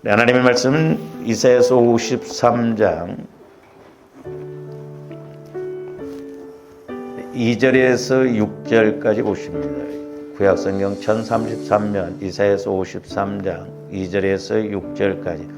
하나님의 말씀은 이사야서 53장 2절에서 6절까지 보십니다. 구약성경 1033면 이사야서 53장 2절에서 6절까지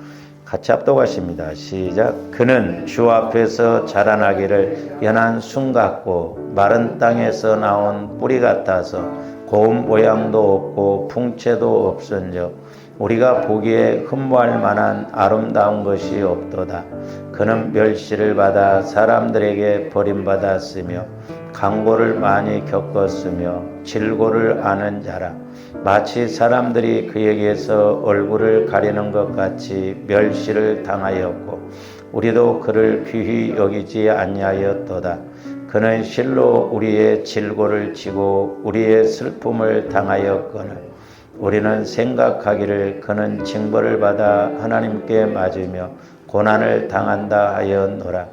같이 합독하십니다. 시작. 그는 주 앞에서 자라나기를 연한 순 같고 마른 땅에서 나온 뿌리 같아서 고운 모양도 없고 풍채도 없은즉 우리가 보기에 흠모할 만한 아름다운 것이 없도다. 그는 멸시를 받아 사람들에게 버림받았으며 강고를 많이 겪었으며 질고를 아는 자라. 마치 사람들이 그에게서 얼굴을 가리는 것 같이 멸시를 당하였고 우리도 그를 귀히 여기지 아니하였도다. 그는 실로 우리의 질고를 지고 우리의 슬픔을 당하였거늘 우리는 생각하기를 그는 징벌을 받아 하나님께 맞으며 고난을 당한다 하였노라.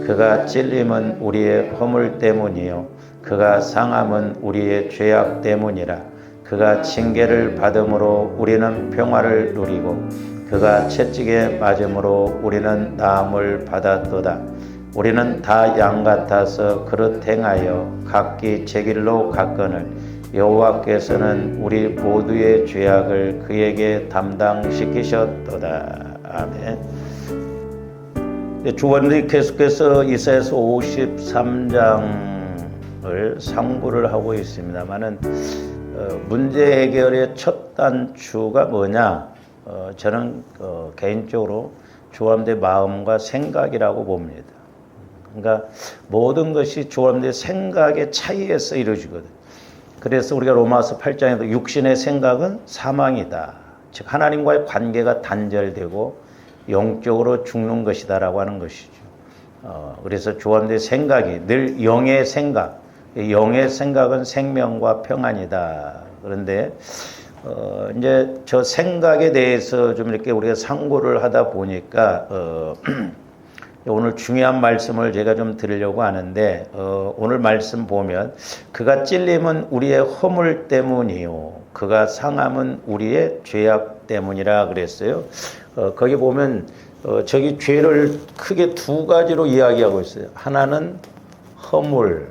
그가 찔림은 우리의 허물 때문이요 그가 상함은 우리의 죄악 때문이라. 그가 징계를 받음으로 우리는 평화를 누리고 그가 채찍에 맞음으로 우리는 나음을 받았도다. 우리는 다 양 같아서 그릇 행하여 각기 제 길로 갔거늘 여호와께서는 우리 모두의 죄악을 그에게 담당시키셨도다. 아멘. 주원들이 계속해서 이사야서 53장을 상고를 하고 있습니다만은 문제 해결의 첫 단추가 뭐냐? 저는 개인적으로 조합대 마음과 생각이라고 봅니다. 그러니까 모든 것이 조합대 생각의 차이에서 이루어지거든요. 그래서 우리가 로마서 8장에도 육신의 생각은 사망이다. 즉 하나님과의 관계가 단절되고 영적으로 죽는 것이다라고 하는 것이죠. 그래서 조합대 생각이 늘 영의 생각, 영의 생각은 생명과 평안이다. 그런데 이제 저 생각에 대해서 좀 이렇게 우리가 상고를 하다 보니까 오늘 중요한 말씀을 제가 좀 드리려고 하는데 오늘 말씀 보면 그가 찔림은 우리의 허물 때문이요 그가 상함은 우리의 죄악 때문이라 그랬어요. 거기 보면 저기 죄를 크게 두 가지로 이야기하고 있어요. 하나는 허물,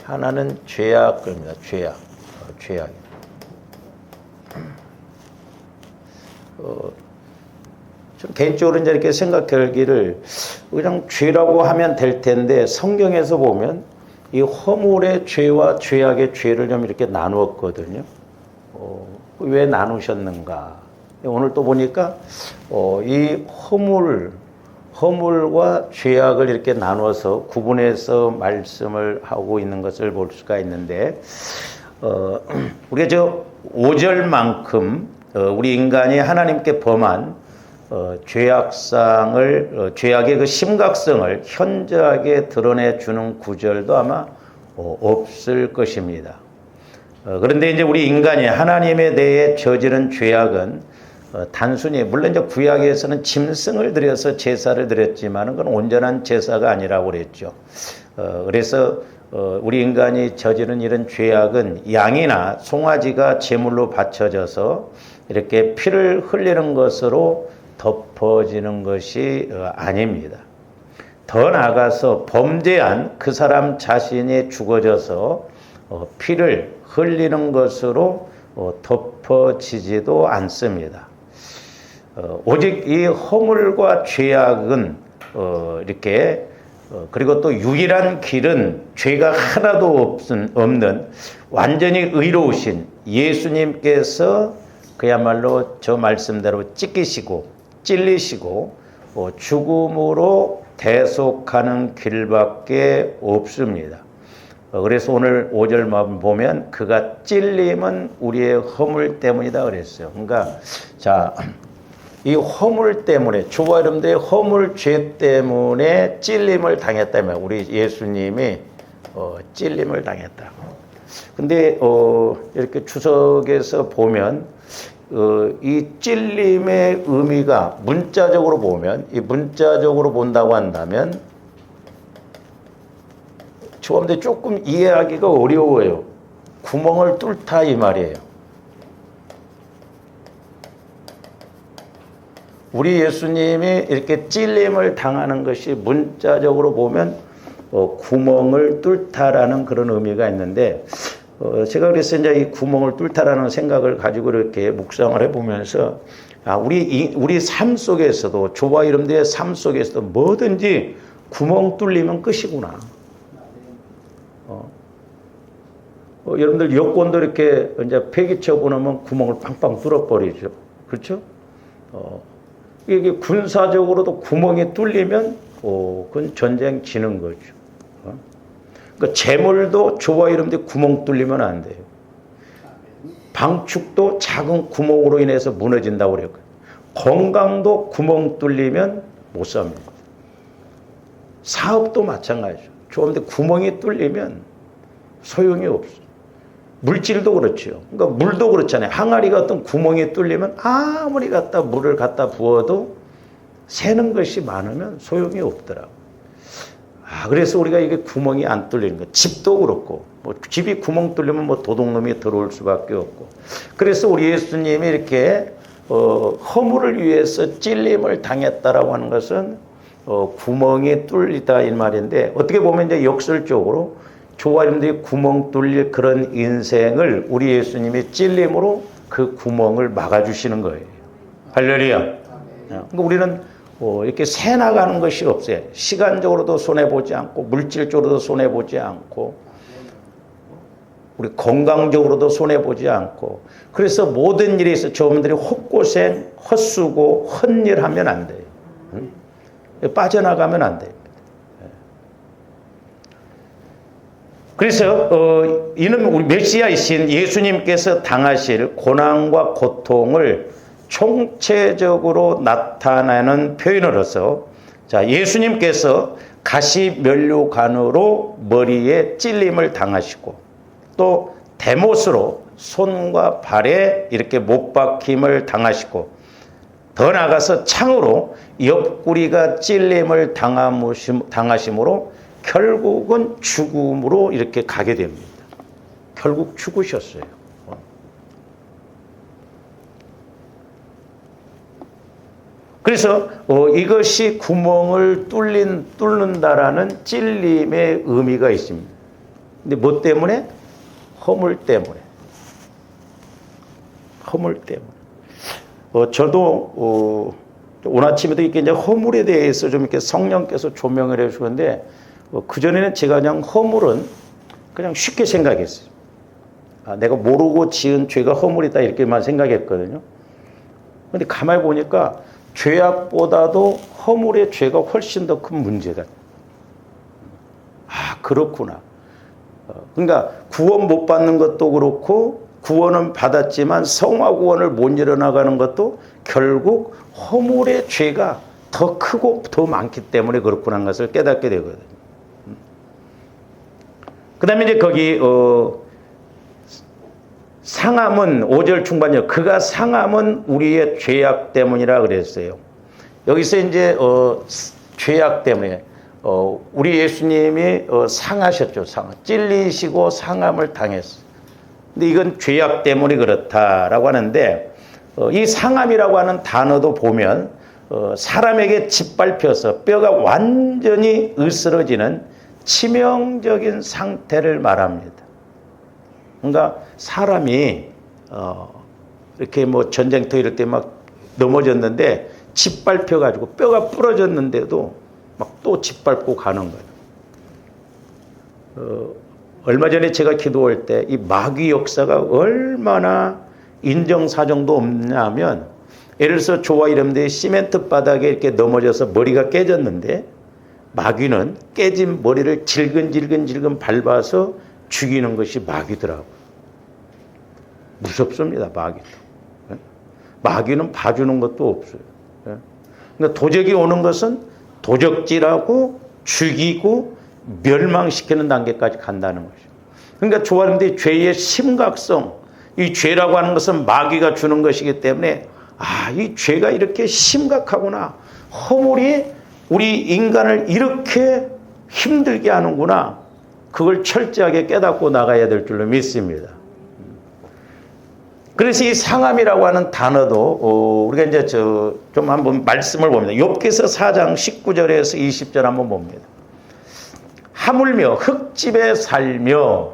하나는 죄악입니다. 죄악. 좀 개인적으로 이제 이렇게 생각하기를 그냥 죄라고 하면 될 텐데 성경에서 보면 이 허물의 죄와 죄악의 죄를 좀 이렇게 나누었거든요. 왜 나누셨는가? 오늘 또 보니까 이 허물과 죄악을 이렇게 나눠서 구분해서 말씀을 하고 있는 것을 볼 수가 있는데 우리가 저 5절만큼 우리 인간이 하나님께 범한 죄악의 그 심각성을 현저하게 드러내주는 구절도 아마 없을 것입니다. 그런데 이제 우리 인간이 하나님에 대해 저지른 죄악은 단순히 물론 이제 구약에서는 짐승을 들여서 제사를 드렸지만 그건 온전한 제사가 아니라고 그랬죠. 그래서 우리 인간이 저지른 이런 죄악은 양이나 송아지가 제물로 바쳐져서 이렇게 피를 흘리는 것으로 덮어지는 것이 아닙니다. 더 나아가서 범죄한 그 사람 자신이 죽어져서 피를 흘리는 것으로 덮어지지도 않습니다. 오직 이 허물과 죄악은 이렇게 그리고 또 유일한 길은 죄가 하나도 없는 완전히 의로우신 예수님께서 그야말로 저 말씀대로 찔리시고 죽음으로 대속하는 길밖에 없습니다. 그래서 오늘 5절만 보면 그가 찔림은 우리의 허물 때문이다 그랬어요. 그러니까 자, 이 허물 때문에 주와 여러분들의 허물 죄 때문에 찔림을 당했다면 우리 예수님이 찔림을 당했다. 근데 이렇게 주석에서 보면 이 찔림의 의미가 문자적으로 본다고 한다면 저한테 조금 이해하기가 어려워요. 구멍을 뚫다 이 말이에요. 우리 예수님이 이렇게 찔림을 당하는 것이 문자적으로 보면 구멍을 뚫다라는 그런 의미가 있는데, 제가 그래서 이제 이 구멍을 뚫다라는 생각을 가지고 이렇게 묵상을 해보면서, 우리 삶 속에서도, 저와 여러분들의 삶 속에서도 뭐든지 구멍 뚫리면 끝이구나. 여러분들 여권도 이렇게 이제 폐기쳐 보내면 구멍을 빵빵 뚫어버리죠. 그렇죠? 이게 군사적으로도 구멍이 뚫리면 그건 전쟁 지는 거죠. 그러니까 재물도 저와 여러분들이 구멍 뚫리면 안 돼요. 방축도 작은 구멍으로 인해서 무너진다고 그랬거든요. 건강도 구멍 뚫리면 못 삽니다. 사업도 마찬가지죠. 저한테 구멍이 뚫리면 소용이 없어요. 물질도 그렇죠. 그러니까 물도 그렇잖아요. 항아리가 어떤 구멍이 뚫리면 아무리 물을 갖다 부어도 새는 것이 많으면 소용이 없더라고요. 그래서 우리가 이게 구멍이 안 뚫리는 거. 집도 그렇고, 집이 구멍 뚫리면 도둑놈이 들어올 수밖에 없고. 그래서 우리 예수님이 이렇게 허물을 위해서 찔림을 당했다라고 하는 것은 구멍이 뚫리다 이 말인데, 어떻게 보면 이제 역설적으로 저와 여러분들이 구멍 뚫릴 그런 인생을 우리 예수님이 찔림으로 그 구멍을 막아주시는 거예요. 할렐루야. 그러니까 우리는 이렇게 새 나가는 것이 없어요. 시간적으로도 손해보지 않고, 물질적으로도 손해보지 않고, 우리 건강적으로도 손해보지 않고. 그래서 모든 일에 있어서 저분들이 헛고생, 헛수고, 헛일하면 안 돼요. 빠져나가면 안 돼요. 그래서 이는 우리 메시아이신 예수님께서 당하실 고난과 고통을 총체적으로 나타내는 표현으로서, 자, 예수님께서 가시면류관으로 머리에 찔림을 당하시고, 또 대못으로 손과 발에 이렇게 못 박힘을 당하시고, 더 나아가서 창으로 옆구리가 찔림을 당하심으로 결국은 죽음으로 이렇게 가게 됩니다. 결국 죽으셨어요. 그래서 이것이 구멍을 뚫는다라는 찔림의 의미가 있습니다. 근데 뭐 때문에? 허물 때문에. 허물 때문에. 저도 오늘 아침에도 이렇게 이제 허물에 대해서 좀 이렇게 성령께서 조명을 해주는데, 그전에는 제가 그냥 허물은 그냥 쉽게 생각했어요. 내가 모르고 지은 죄가 허물이다 이렇게만 생각했거든요. 그런데 가만히 보니까 죄악보다도 허물의 죄가 훨씬 더 큰 문제다. 그렇구나. 그러니까 구원 못 받는 것도 그렇고, 구원은 받았지만 성화 구원을 못 이뤄나가는 것도 결국 허물의 죄가 더 크고 더 많기 때문에 그렇구나 하는 것을 깨닫게 되거든요. 그 다음에 이제 거기 상함은 5절 중반이요. 그가 상함은 우리의 죄악 때문이라 그랬어요. 여기서 이제 죄악 때문에 우리 예수님이 상하셨죠. 찔리시고 상함을 당했어요. 근데 이건 죄악 때문에 그렇다라고 하는데, 이 상함이라고 하는 단어도 보면 사람에게 짓밟혀서 뼈가 완전히 으스러지는 치명적인 상태를 말합니다. 그러니까 사람이 이렇게 전쟁터 이럴 때 막 넘어졌는데 짓밟혀가지고 뼈가 부러졌는데도 막 또 짓밟고 가는 거예요. 얼마 전에 제가 기도할 때 이 마귀 역사가 얼마나 인정사정도 없냐면, 예를 들어서 저와 여러분들이 시멘트 바닥에 이렇게 넘어져서 머리가 깨졌는데, 마귀는 깨진 머리를 질근질근 밟아서 죽이는 것이 마귀더라고요. 무섭습니다, 마귀도. 마귀는 봐주는 것도 없어요. 그러니까 도적이 오는 것은 도적질하고 죽이고 멸망시키는 단계까지 간다는 거죠. 그러니까 조아님들이 죄의 심각성, 이 죄라고 하는 것은 마귀가 주는 것이기 때문에, 이 죄가 이렇게 심각하구나. 허물이 우리 인간을 이렇게 힘들게 하는구나. 그걸 철저하게 깨닫고 나가야 될 줄로 믿습니다. 그래서 이 상함이라고 하는 단어도 우리가 이제 좀 한번 말씀을 봅니다. 욥기서 4장 19절에서 20절 한번 봅니다. 하물며 흙집에 살며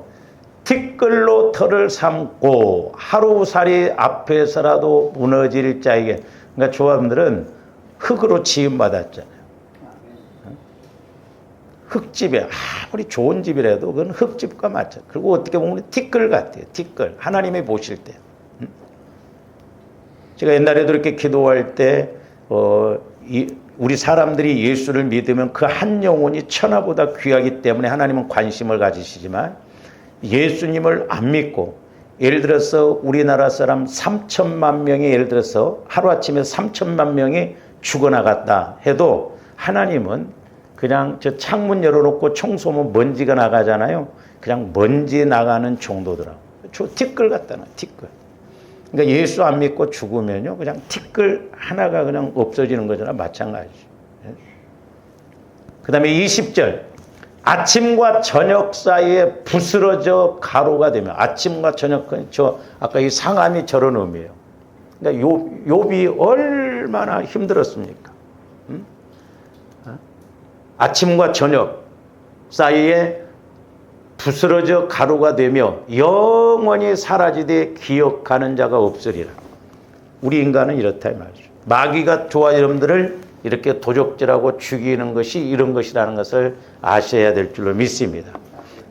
티끌로 털을 삼고 하루살이 앞에서라도 무너질 자에게, 그러니까 조합들은 흙으로 지음받았잖아요. 흙집에 아무리 좋은 집이라도 그건 흙집과 맞죠. 그리고 어떻게 보면 티끌 같아요. 티끌. 하나님이 보실 때. 제가 옛날에도 이렇게 기도할 때 우리 사람들이 예수를 믿으면 그 한 영혼이 천하보다 귀하기 때문에 하나님은 관심을 가지시지만, 예수님을 안 믿고 예를 들어서 우리나라 사람 3천만 명이 예를 들어서 하루아침에 3천만 명이 죽어나갔다 해도 하나님은 그냥 저 창문 열어놓고 청소하면 먼지가 나가잖아요. 그냥 먼지 나가는 정도더라고요. 저 티끌 같다나 티끌. 그러니까 예수 안 믿고 죽으면요, 그냥 티끌 하나가 그냥 없어지는 거잖아. 마찬가지죠. 그 다음에 20절. 아침과 저녁 사이에 부스러져 가루가 되면, 아침과 저녁은 아까 이 상함이 저런 의미예요. 그러니까 욥이 얼마나 힘들었습니까? 아침과 저녁 사이에 부스러져 가루가 되며 영원히 사라지되 기억하는 자가 없으리라. 우리 인간은 이렇다 이 말이죠. 마귀가 저와 여러분들을 이렇게 도적질하고 죽이는 것이 이런 것이라는 것을 아셔야 될 줄로 믿습니다.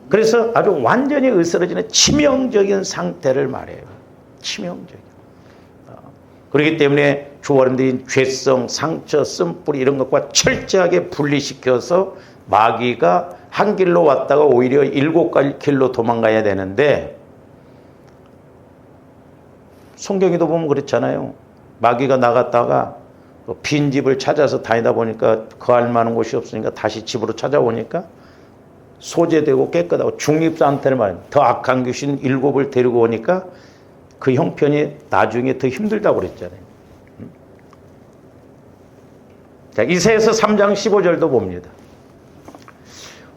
그래서 아주 완전히 으스러지는 치명적인 상태를 말해요. 치명적인. 그렇기 때문에 주와 여러분들이 죄성, 상처, 쓴뿌리 이런 것과 철저하게 분리시켜서 마귀가 한 길로 왔다가 오히려 7길로 도망가야 되는데, 성경에도 보면 그렇잖아요. 마귀가 나갔다가 빈집을 찾아서 다니다 보니까 거할 만한 곳이 없으니까 다시 집으로 찾아오니까 소재되고 깨끗하고 중립상태를 말합니다. 더 악한 귀신 7을 데리고 오니까 그 형편이 나중에 더 힘들다고 그랬잖아요. 자, 이사야서 3장 15절도 봅니다.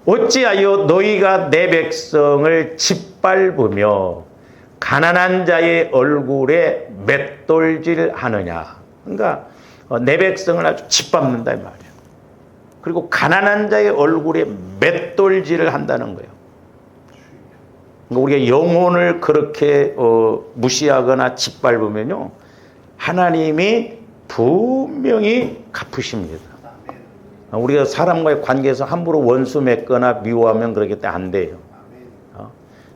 어찌하여 너희가 내 백성을 짓밟으며 가난한 자의 얼굴에 맷돌질 하느냐. 그러니까 내 백성을 아주 짓밟는다 이 말이에요. 그리고 가난한 자의 얼굴에 맷돌질을 한다는 거예요. 그러니까 우리가 영혼을 그렇게 무시하거나 짓밟으면요, 하나님이 분명히 갚으십니다. 우리가 사람과의 관계에서 함부로 원수 맺거나 미워하면 그렇기 때문에 안 돼요.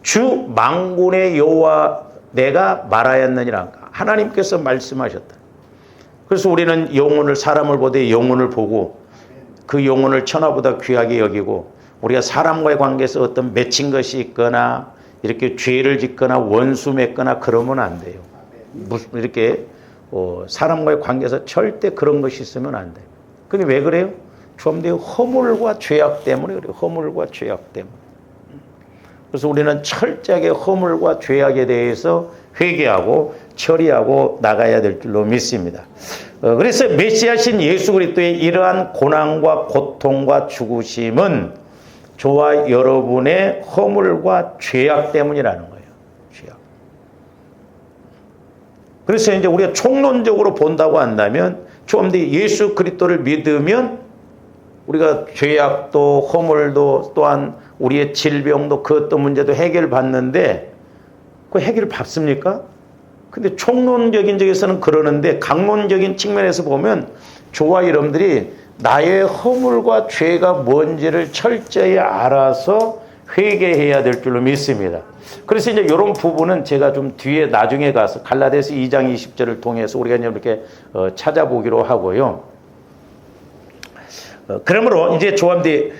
주 만군의 여호와 내가 말하였느니라. 하나님께서 말씀하셨다. 그래서 우리는 영혼을, 사람을 보되 영혼을 보고 그 영혼을 천하보다 귀하게 여기고, 우리가 사람과의 관계에서 어떤 맺힌 것이 있거나 이렇게 죄를 짓거나 원수 맺거나 그러면 안 돼요. 이렇게 사람과의 관계에서 절대 그런 것이 있으면 안 돼요. 근데 왜 그래요? 좀 더 허물과 죄악 때문에 그래요. 허물과 죄악 때문에. 그래서 우리는 철저하게 허물과 죄악에 대해서 회개하고 처리하고 나가야 될 줄로 믿습니다. 그래서 메시아신 예수 그리스도의 이러한 고난과 고통과 죽으심은 저와 여러분의 허물과 죄악 때문이라는 거예요. 죄악. 그래서 이제 우리가 총론적으로 본다고 한다면, 좀 더 예수 그리스도를 믿으면 우리가 죄악도 허물도 또한 우리의 질병도 그 어떤 문제도 해결받는데, 그 해결을 받습니까? 근데 총론적인 적에서는 그러는데, 강론적인 측면에서 보면 저와 여러분들이 나의 허물과 죄가 뭔지를 철저히 알아서 회개해야 될 줄로 믿습니다. 그래서 이제 이런 부분은 제가 좀 뒤에 나중에 가서 갈라디아서 2장 20절을 통해서 우리가 이렇게 찾아보기로 하고요. 그러므로 이제 조합들이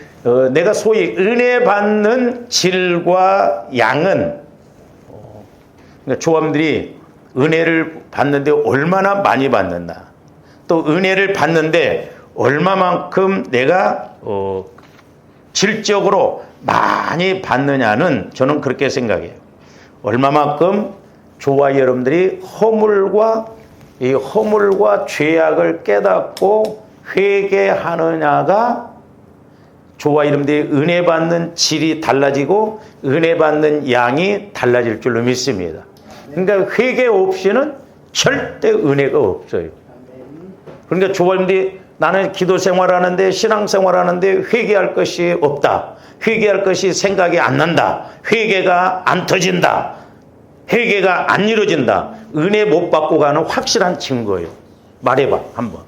내가 소위 은혜 받는 질과 양은, 그러니까 조합들이 은혜를 받는데 얼마나 많이 받는다, 또 은혜를 받는데 얼마만큼 내가 질적으로 많이 받느냐는 저는 그렇게 생각해요. 얼마만큼 저와 여러분들이 이 허물과 죄악을 깨닫고 회개하느냐가 저와 여러분들이 은혜 받는 질이 달라지고 은혜 받는 양이 달라질 줄로 믿습니다. 그러니까 회개 없이는 절대 은혜가 없어요. 그러니까 조val님들이 나는 기도 생활하는데 신앙 생활하는데 회개할 것이 없다. 회개할 것이 생각이 안 난다. 회개가 안 터진다. 회개가 안 이루어진다. 은혜 못 받고 가는 확실한 증거예요. 말해봐 한번.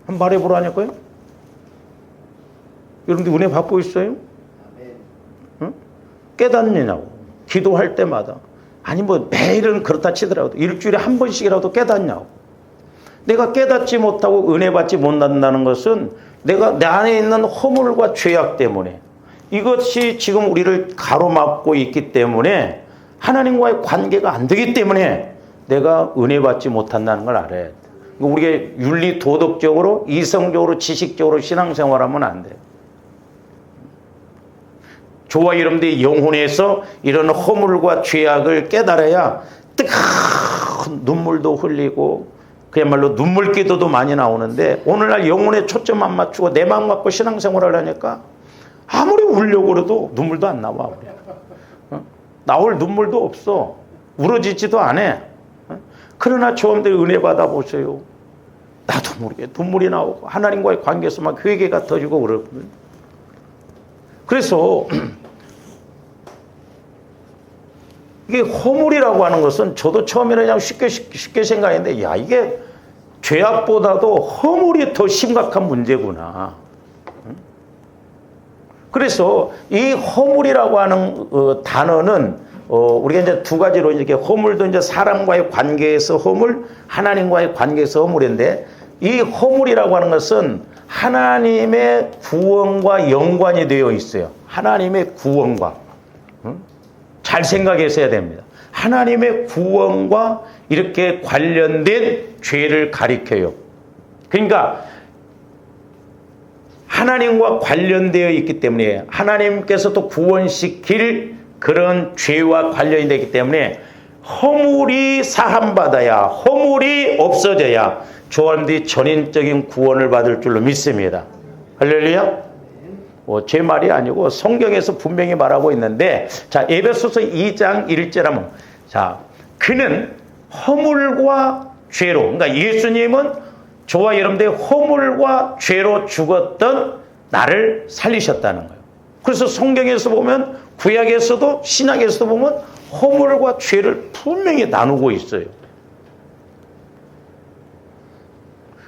한번 말해보라니까요. 여러분들 은혜 받고 있어요? 응? 깨닫느냐고. 기도할 때마다. 아니 뭐 매일은 그렇다 치더라도 일주일에 한 번씩이라도 깨닫냐고. 내가 깨닫지 못하고 은혜 받지 못한다는 것은 내가 내 안에 있는 허물과 죄악 때문에 이것이 지금 우리를 가로막고 있기 때문에 하나님과의 관계가 안 되기 때문에 내가 은혜 받지 못한다는 걸 알아야 돼. 우리가 윤리 도덕적으로 이성적으로 지식적으로 신앙생활하면 안 돼. 저와 여러분들이 영혼에서 이런 허물과 죄악을 깨달아야 뜨거운 눈물도 흘리고 그야말로 눈물 기도도 많이 나오는데 오늘날 영혼에 초점 안 맞추고 내 마음 갖고 신앙생활을 하니까 아무리 울려고 그래도 눈물도 안 나와. 나올 눈물도 없어. 울어지지도 않아. 그러나 저분들 은혜 받아보세요. 나도 모르게 눈물이 나오고 하나님과의 관계에서 막 회개가 터지고 그러거든요. 그래서 이게 허물이라고 하는 것은 저도 처음에는 그냥 쉽게 생각했는데 야 이게 죄악보다도 허물이 더 심각한 문제구나. 그래서 이 허물이라고 하는 단어는 우리가 이제 두 가지로 이렇게 허물도 이제 사람과의 관계에서 허물, 하나님과의 관계에서 허물인데 이 허물이라고 하는 것은 하나님의 구원과 연관이 되어 있어요. 하나님의 구원과. 잘 생각하셔야 됩니다. 하나님의 구원과 이렇게 관련된 죄를 가리켜요. 그러니까 하나님과 관련되어 있기 때문에 하나님께서도 구원시킬 그런 죄와 관련이 되기 때문에 허물이 사함받아야 허물이 없어져야 조원들이 전인적인 구원을 받을 줄로 믿습니다. 할렐루야. 제 말이 아니고 성경에서 분명히 말하고 있는데 자 에베소서 2장 1절 하면 자 그는 허물과 죄로 그러니까 예수님은 저와 여러분들의 허물과 죄로 죽었던 나를 살리셨다는 거예요. 그래서 성경에서 보면 구약에서도 신약에서도 보면 허물과 죄를 분명히 나누고 있어요.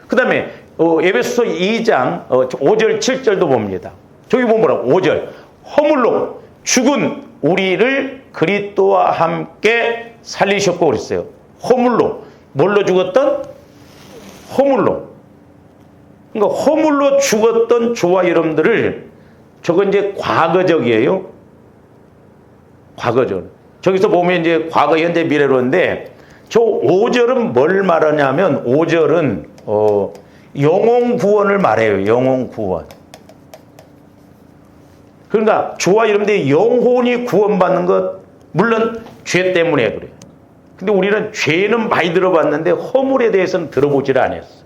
그 다음에 에베소서 2장 5절 7절도 봅니다. 저기 보면 뭐라고 5절 허물로 죽은 우리를 그리스도와 함께 살리셨고 그랬어요. 허물로 뭘로 죽었던? 허물로. 그러니까 허물로 죽었던 저와 여러분들을 저건 이제 과거적이에요. 과거적. 저기서 보면 이제 과거, 현재, 미래로인데 저 5절은 뭘 말하냐면 5절은 영혼 구원을 말해요. 영혼 구원. 그러니까 저와 여러분들이 영혼이 구원받는 것 물론 죄 때문에 그래요. 근데 우리는 죄는 많이 들어봤는데 허물에 대해서는 들어보질 않았어.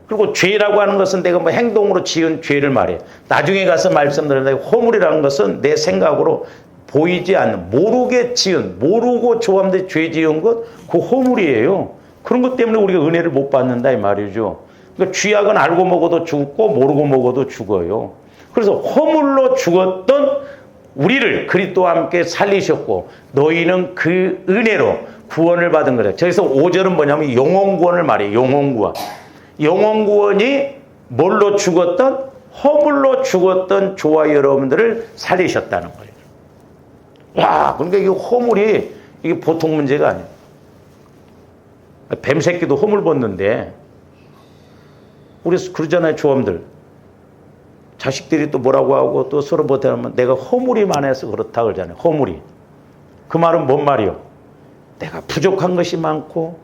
그리고 죄라고 하는 것은 내가 뭐 행동으로 지은 죄를 말해. 나중에 가서 말씀드렸는데 허물이라는 것은 내 생각으로 보이지 않는 모르게 지은 모르고 조함대 죄 지은 것 그 허물이에요. 그런 것 때문에 우리가 은혜를 못 받는다 이 말이죠. 그러니까 쥐약은 알고 먹어도 죽고 모르고 먹어도 죽어요. 그래서 허물로 죽었던 우리를 그리스도와 함께 살리셨고 너희는 그 은혜로 구원을 받은 거래요. 저기서 5절은 뭐냐면 영혼 구원을 말해요. 영혼 구원. 영혼 구원이 뭘로 죽었던? 허물로 죽었던 저와 여러분들을 살리셨다는 거예요. 와, 그러니까 이 허물이 이게 보통 문제가 아니에요. 뱀 새끼도 허물 벗는데 우리 그러잖아요. 조엄들. 자식들이 또 뭐라고 하고 또 서로 못하면 내가 허물이 많아서 그렇다 그러잖아요. 허물이. 그 말은 뭔 말이요? 내가 부족한 것이 많고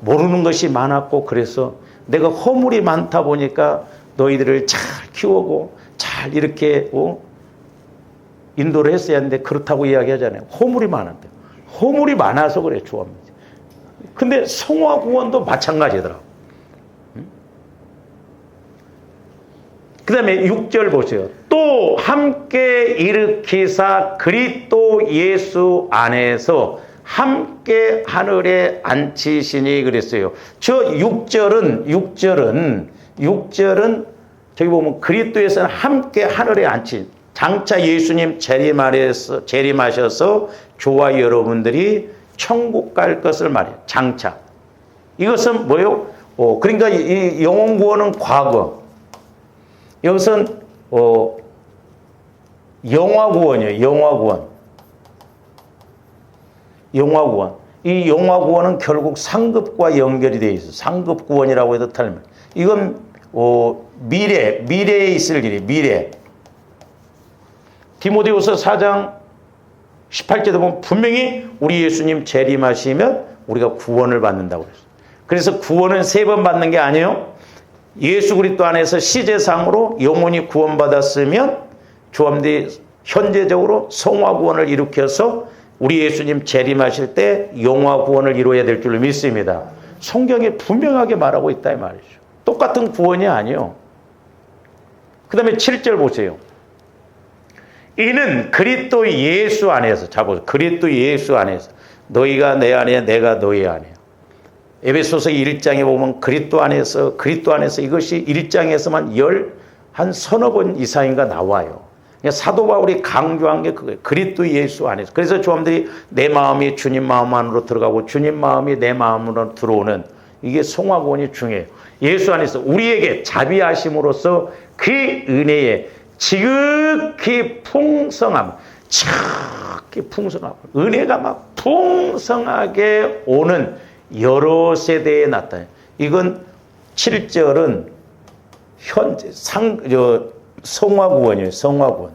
모르는 것이 많았고 그래서 내가 허물이 많다 보니까 너희들을 잘 키우고 잘 이렇게 인도를 했어야 하는데 그렇다고 이야기하잖아요. 허물이 많은데. 허물이 많아서 그래 조합니다. 근데 성화 구원도 마찬가지더라고. 그 다음에 6절 보세요. 또 함께 일으키사 그리스도 예수 안에서 함께 하늘에 앉히시니 그랬어요. 저 6절은 저기 보면 그리스도에서는 함께 하늘에 앉힌, 장차 예수님 재림하셔서 저와 여러분들이 천국 갈 것을 말해요. 장차. 이것은 뭐예요? 그러니까 이 영혼 구원은 과거. 이것은 영화 구원이에요. 영화 구원. 영화 구원. 이 영화 구원은 결국 상급과 연결이 되어 있어요. 상급 구원이라고 해도 틀림. 이건 미래에 있을 일이 미래. 디모데후서 4장 18절에 보면 분명히 우리 예수님 재림하시면 우리가 구원을 받는다고 그랬어요. 그래서 구원은 3번 받는 게 아니에요. 예수 그리스도 안에서 시제상으로 영혼이 구원받았으면 조함대 현재적으로 성화 구원을 일으켜서 우리 예수님 재림하실 때 영화 구원을 이루어야 될 줄로 믿습니다. 성경에 분명하게 말하고 있다 이 말이죠. 똑같은 구원이 아니에요. 그 다음에 7절 보세요. 이는 그리스도 예수 안에서, 자보세요. 그리스도 예수 안에서 너희가 내 안에 내가 너희 안에. 에베소서 1장에 보면 그리스도 안에서 이것이 1장에서만 한 서너 번 이상인가 나와요. 사도 바울이 강조한 게 그거예요. 그리스도 예수 안에서. 그래서 조함들이 내 마음이 주님 마음 안으로 들어가고 주님 마음이 내 마음으로 들어오는 이게 성화구원이 중요해요. 예수 안에서 우리에게 자비하심으로써 그 은혜에 지극히 풍성함, 은혜가 막 풍성하게 오는 여러 세대에 나타나요. 이건 7절은 현재 성화구원이에요. 성화구원.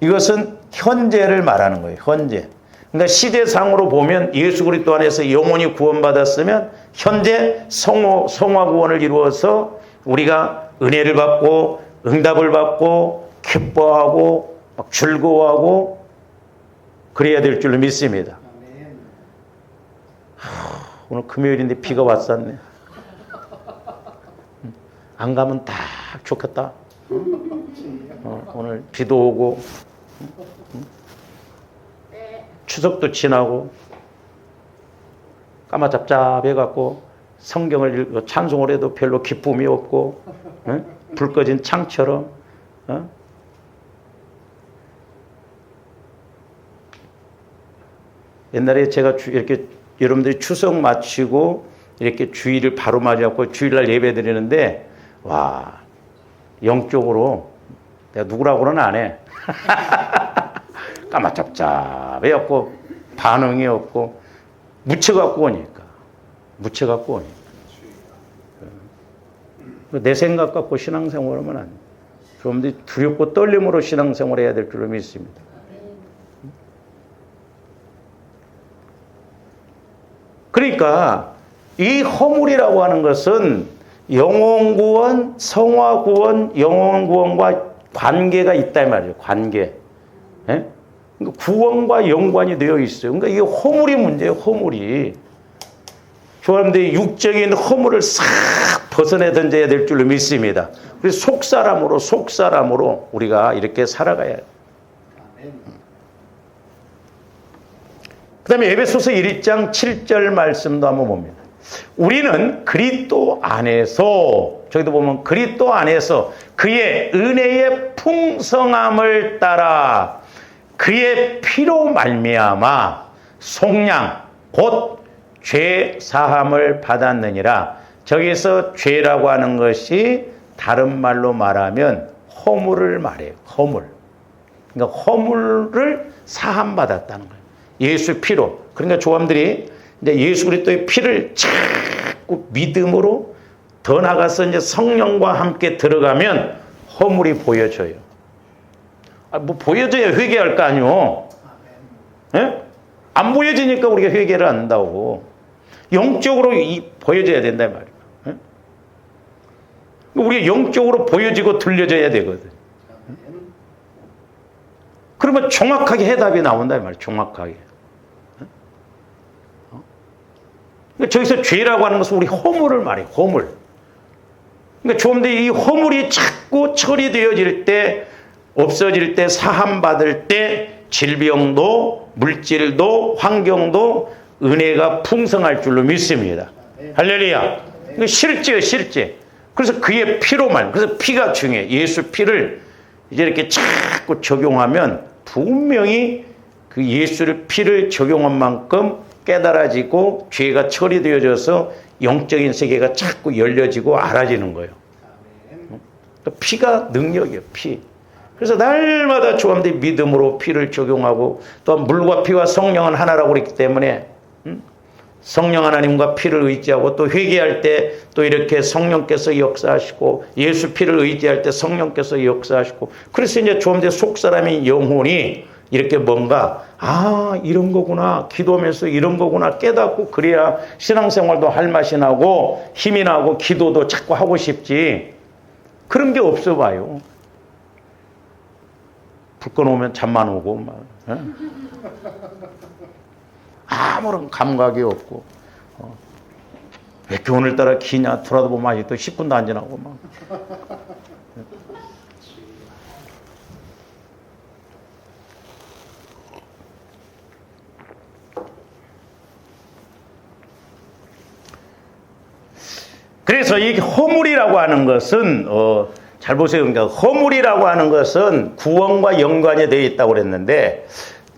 이것은 현재를 말하는 거예요. 현재. 그러니까 시대상으로 보면 예수 그리스도 안에서 영혼이 구원받았으면 현재 성화구원을 이루어서 우리가 은혜를 받고 응답을 받고 기뻐하고 막 즐거워하고 그래야 될 줄로 믿습니다. 오늘 금요일인데 비가 왔었네. 안 가면 딱 좋겠다. 오늘 비도 오고 추석도 지나고 까마잡잡해갖고 성경을 읽고 찬송을 해도 별로 기쁨이 없고 불 꺼진 창처럼 옛날에 제가 이렇게 여러분들이 추석 마치고 이렇게 주일을 바로 맞이하고 주일날 예배 드리는데 와 영적으로 내가 누구라고는 안 해. 까마잡잡해갖고 반응이 없고 묻혀갖고 오니까 내 생각 갖고 신앙생활하면 안 돼. 여러분들이 두렵고 떨림으로 신앙생활 해야 될 줄로 믿습니다. 그러니까 이 허물이라고 하는 것은 영혼구원, 성화구원, 영혼구원과 관계가 있다 이 말이에요. 관계. 예? 그러니까 구원과 연관이 되어 있어요. 그러니까 이게 허물이 문제예요. 허물이. 여러분들이 육적인 허물을 싹 벗어내 던져야 될 줄로 믿습니다. 그래서 속사람으로 우리가 이렇게 살아가야 해요. 그 다음에 에베소서 1장 7절 말씀도 한번 봅니다. 우리는 그리스도 안에서, 저기도 보면 그리스도 안에서 그의 은혜의 풍성함을 따라 그의 피로 말미암아 속량 곧 죄 사함을 받았느니라. 저기서 죄라고 하는 것이 다른 말로 말하면 허물을 말해요. 허물. 그러니까 허물을 사함 받았다는 거예요. 예수 피로. 그러니까 조함들이 이제 예수 그리스도의 피를 자꾸 믿음으로 더 나가서 이제 성령과 함께 들어가면 허물이 보여져요. 뭐 보여져야 회개할 거 아니요. 예? 안 보여지니까 우리가 회개를 안 한다고. 영적으로 보여져야 된다 말이에요. 예? 우리가 영적으로 보여지고 들려져야 되거든. 그러면 정확하게 해답이 나온다 말이에요. 정확하게. 저기서 죄라고 하는 것은 우리 허물을 말해요. 허물. 그러니까 좀 더 이 허물이 자꾸 처리되어질 때, 없어질 때, 사함받을 때 질병도 물질도 환경도 은혜가 풍성할 줄로 믿습니다. 할렐루야. 실제. 그래서 그의 피로만, 그래서 피가 중요해. 예수 피를 이제 이렇게 자꾸 적용하면 분명히 그 예수의 피를 적용한 만큼 깨달아지고 죄가 처리되어져서 영적인 세계가 자꾸 열려지고 알아지는 거예요. 피가 능력이에요. 피. 그래서 날마다 조함대 믿음으로 피를 적용하고, 또 물과 피와 성령은 하나라고 그랬기 때문에 성령 하나님과 피를 의지하고, 또 회개할 때 또 이렇게 성령께서 역사하시고, 예수 피를 의지할 때 성령께서 역사하시고, 그래서 이제 조함대 속사람인 영혼이 이렇게 뭔가 이런 거구나, 기도하면서 이런 거구나 깨닫고, 그래야 신앙생활도 할 맛이 나고 힘이 나고 기도도 자꾸 하고 싶지. 그런 게 없어 봐요. 불 꺼놓으면 잠만 오고 막, 아무런 감각이 없고, 왜 이렇게 오늘따라 기냐 돌아다보면 아직도 10분도 안 지나고 막. 그래서 이 허물이라고 하는 것은 잘 보세요. 그러니까 허물이라고 하는 것은 구원과 연관이 되어 있다고 그랬는데,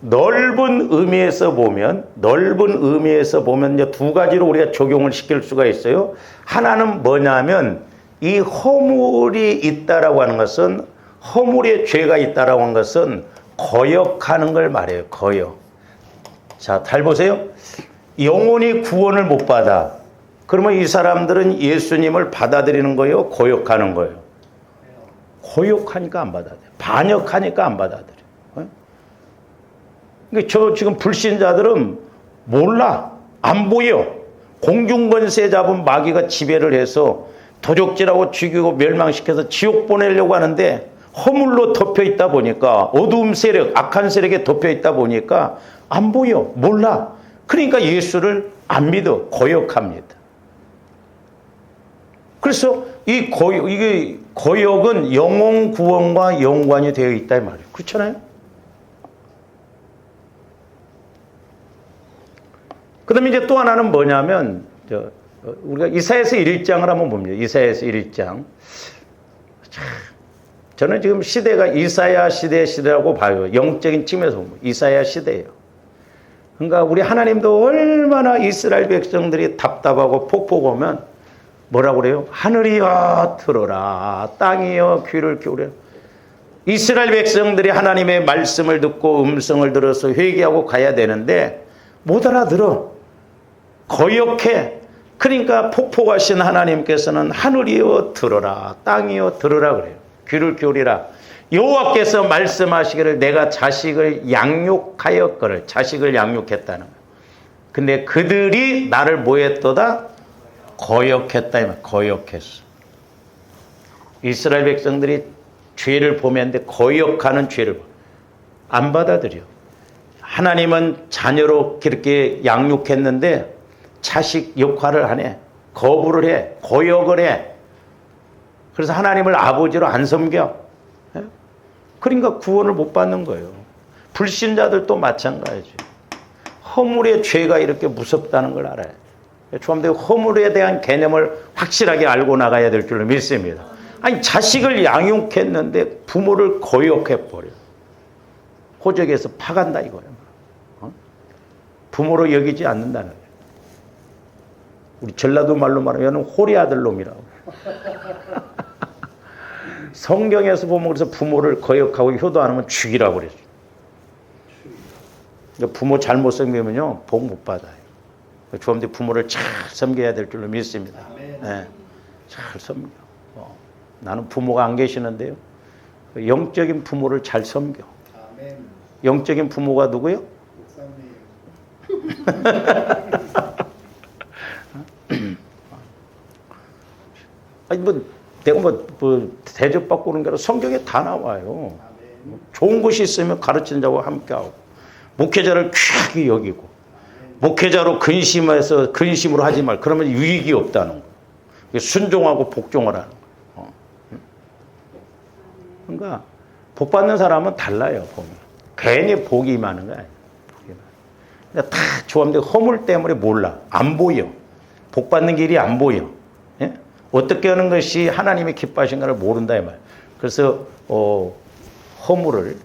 넓은 의미에서 보면 이제 두 가지로 우리가 적용을 시킬 수가 있어요. 하나는 뭐냐면, 이 허물이 있다라고 하는 것은, 허물의 죄가 있다라고 하는 것은 거역하는 걸 말해요. 거역. 자, 잘 보세요. 영혼이 구원을 못 받아. 그러면 이 사람들은 예수님을 받아들이는 거예요? 거역하는 거예요? 거역하니까 안 받아들여. 반역하니까 안 받아들여. 그러니까 저 지금 불신자들은 몰라. 안 보여. 공중권세 잡은 마귀가 지배를 해서 도적질하고 죽이고 멸망시켜서 지옥 보내려고 하는데, 허물로 덮여 있다 보니까, 어두움 세력, 악한 세력에 덮여 있다 보니까 안 보여. 몰라. 그러니까 예수를 안 믿어. 거역합니다. 그래서 이게 거역은 영혼 구원과 연관이 되어 있다 이 말이에요. 그렇잖아요? 그 다음에 이제 또 하나는 뭐냐면, 우리가 이사야서 1장을 한번 봅니다. 이사야서 1장. 저는 지금 시대가 이사야 시대라고 봐요. 영적인 측면에서 보면 이사야 시대예요. 그러니까 우리 하나님도 얼마나 이스라엘 백성들이 답답하고 폭포 오면 뭐라고 그래요? 하늘이여 들어라, 땅이여 귀를 기울여라. 이스라엘 백성들이 하나님의 말씀을 듣고 음성을 들어서 회개하고 가야 되는데 못 알아들어. 거역해. 그러니까 폭포하신 하나님께서는 하늘이여 들어라, 땅이여 들어라 그래요. 귀를 기울이라. 여호와께서 말씀하시기를 내가 자식을 양육하였거늘. 자식을 양육했다는 거예요. 근데 그들이 나를 뭐 했도다? 거역했다. 이 말. 거역했어. 이스라엘 백성들이 죄를 보면데 거역하는 죄를 안 받아들여. 하나님은 자녀로 그렇게 양육했는데 자식 역할을 안 해. 거부를 해. 거역을 해. 그래서 하나님을 아버지로 안 섬겨. 그러니까 구원을 못 받는 거예요. 불신자들도 마찬가지죠. 허물의 죄가 이렇게 무섭다는 걸 알아야 돼요. 조함대 허물에 대한 개념을 확실하게 알고 나가야 될 줄로 믿습니다. 아니, 자식을 양육했는데 부모를 거역해버려. 호적에서 파간다 이거예요. 부모로 여기지 않는다는 거예요. 우리 전라도 말로 말하면 호리 아들 놈이라고. 성경에서 보면 그래서 부모를 거역하고 효도 안 하면 죽이라고 그랬죠. 그러니까 부모 잘못 섬기면요 복 못 받아요. 조함대 부모를 잘 섬겨야 될 줄로 믿습니다. 네, 잘 섬겨. 나는 부모가 안 계시는데요, 영적인 부모를 잘 섬겨. 영적인 부모가 누구요? 아니 내가 대접받고 오는 게 아니라 성경에 다 나와요. 좋은 것이 있으면 가르치는 자와 함께하고, 목회자를 귀하게 여기고, 목회자로 근심으로 하지 말. 그러면 유익이 없다는 거. 순종하고 복종을 하는 거. 그러니까 복 받는 사람은 달라요. 보면 괜히 복이 임하는 거야. 그러니까 다 조합들 허물 때문에 몰라. 안 보여. 복 받는 길이 안 보여. 예? 어떻게 하는 것이 하나님의 기뻐하신가를 모른다 이 말. 그래서 허물을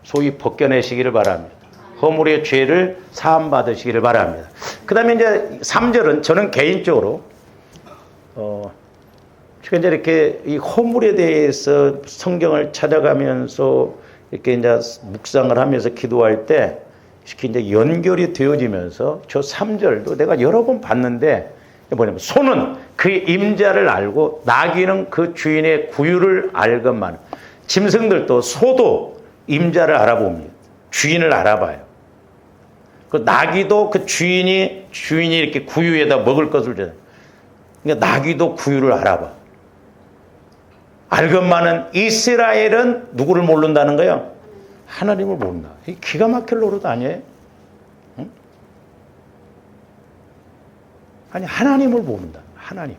소위 벗겨내시기를 바랍니다. 허물의 죄를 사함 받으시기를 바랍니다. 그다음에 이제 3절은 저는 개인적으로 이제 이렇게 이 허물에 대해서 성경을 찾아가면서 이렇게 이제 묵상을 하면서 기도할 때 특히 이제 연결이 되어지면서 저 3절도 내가 여러 번 봤는데 뭐냐면 소는 그 임자를 알고 나귀는 그 주인의 구유를 알건만. 짐승들도 소도 임자를 알아봅니다. 주인을 알아봐요. 그 나귀도 그 주인이 이렇게 구유에다 먹을 것을 주잖아요. 그러니까 나귀도 구유를 알아봐. 알건만은 이스라엘은 누구를 모른다는 거예요? 하나님을 모른다. 이 기가 막힐 노릇 아니에요? 응? 아니 하나님을 모른다. 하나님.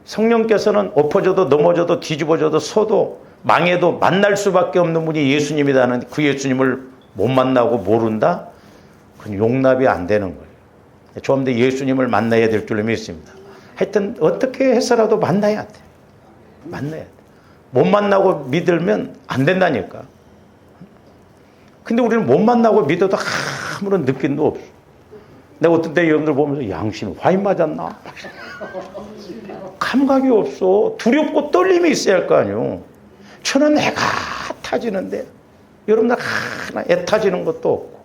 성령께서는 엎어져도 넘어져도 뒤집어져도 서도 망해도 만날 수밖에 없는 분이 예수님이라는 그 예수님을 못 만나고 모른다? 그건 용납이 안 되는 거예요. 좀 더 예수님을 만나야 될 줄로 믿습니다. 하여튼 어떻게 해서라도 만나야 돼. 만나야 돼. 못 만나고 믿으면 안 된다니까. 근데 우리는 못 만나고 믿어도 아무런 느낌도 없어. 내가 어떤 때 여러분들 보면서 양심 화인 맞았나? 감각이 없어. 두렵고 떨림이 있어야 할 거 아니에요. 저는 애가 타지는데 여러분들 하나 애 타지는 것도 없고.